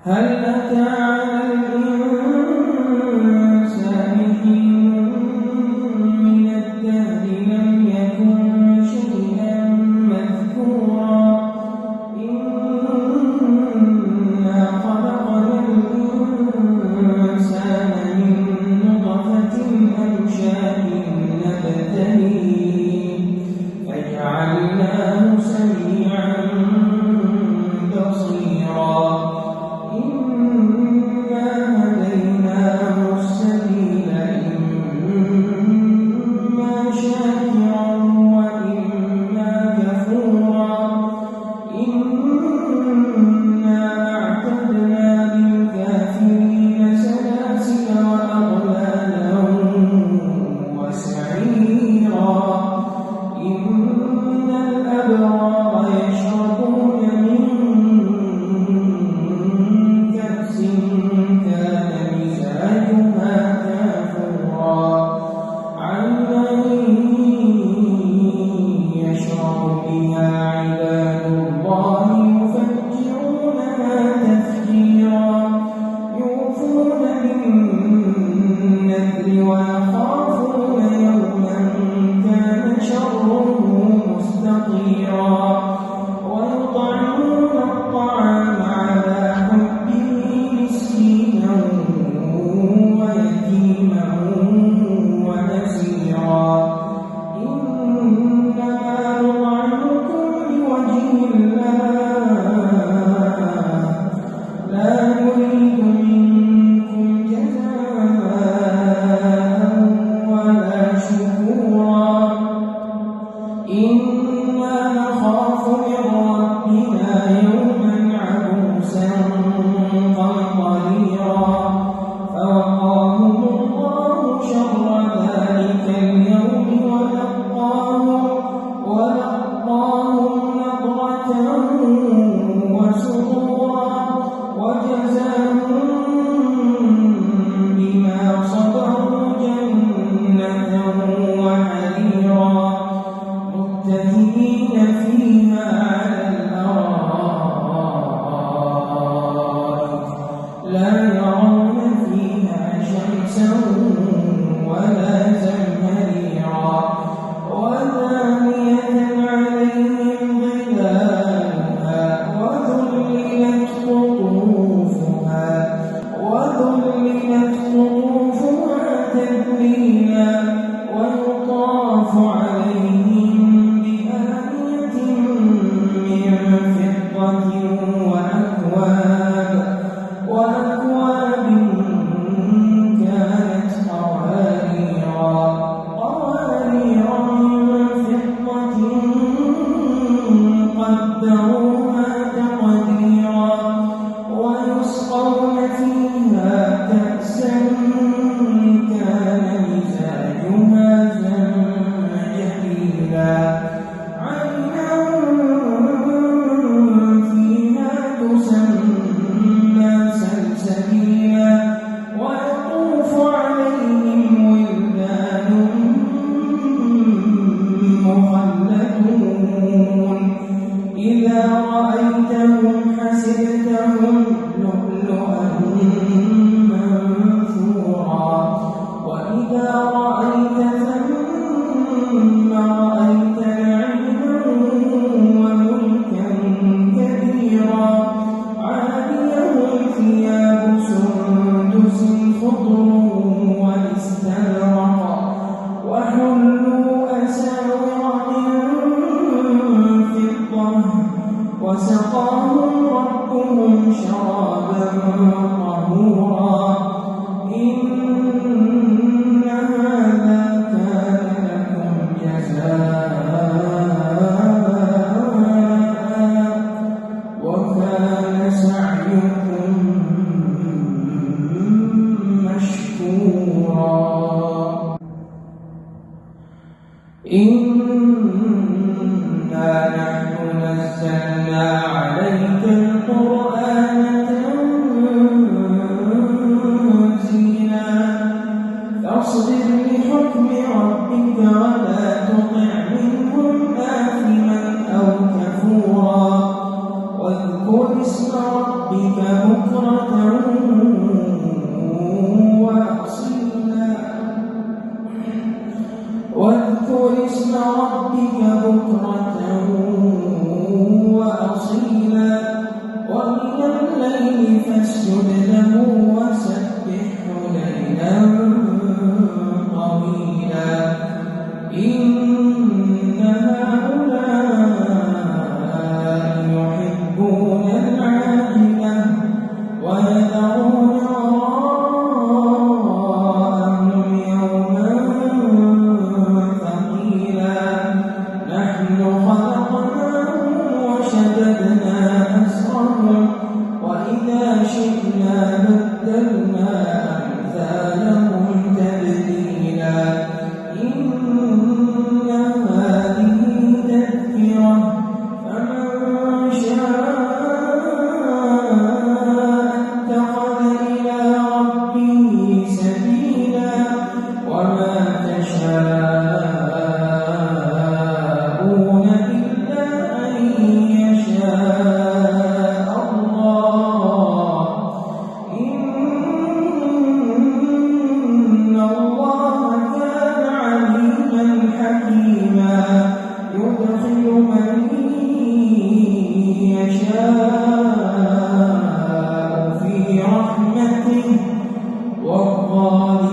هل أتى على الإنسان حين من الدهر لم يكن شيئا مذكورا إنا خلقنا الإنسان من نطفة أمشاج نبتليه فجعلناه سميعا بصيرا إنا هديناه السبيل إما شاكرا وإما كفورا إنا أعتدنا للكافرين سلاسل وأغلالا وسعيرا إن الأبرار يشربون من كأس كان مزاجها كافورا عينا يشرب بها عباد الله يفجرونها تفجيرا يوفون بالنذر ويخافون يوما كان شره مستطيرا ويطعمون الطعام على حبه مسكينا ويتيما ونسيرا إنما نطعمكم لوجه الله لا نريد منكم جزاء ولا شكورا إنا نخاف من ربنا يوما عبوسا قمطريرا فوقاهم الله شر ذلك اليوم ولقاهم نضرة وسرورا وجزاهم بما صبروا جنة وحريرا متكئين فيها على الأرائك لا يرون فيها شمسا ولا زمهريرا ودانية عليهم ظلالها وذللت قطوفها تذليلا ويطاف عليهم بآنية من فضة وأكواب كانت قواريرا من فضة قدروها تقديرا ويسقون فيها كأسا كان مزاجها زنجبيلا عينا فيها تسمى سلسبيلا ويطوف عليهم ولدان مخلدون إذا رأيتهم حسبتهم لؤلؤا منثورا وإذا رأيت ثم رأيت نعيما وملكا كبيرا عاليهم ثياب سندس خضر واستبرق وحلوا أساور من فضة وسقاهم ربهم شرابا طهورا إن هذا كان لكم جزاء وكان سعيكم مشكورا إنا نحن نزلنا عليك القرآن تنزيلا فاصبر لحكم ربك ولا تطع منهم آثما أو كفورا واذكر اسم ربك بكرة وأصيلا واذكر اسم ربك بكرة وأصيلا ومن الليل فاسجد له وسبحه ليلا طويلا إن هؤلاء يحبون العاجلة ويذرون وراءهم يوما ثقيلا نحن خلقناهم وشددنا أسرهم وإذا شئنا بدلنا أمثالهم تبديلا إن هذه تذكرة فمن شاء اتخذ إلى ربه سبيلا وما تشاءون إلا أن يشاء الله إن الله كان عليما حكيما يدخل من يشاء في رحمته والظالمين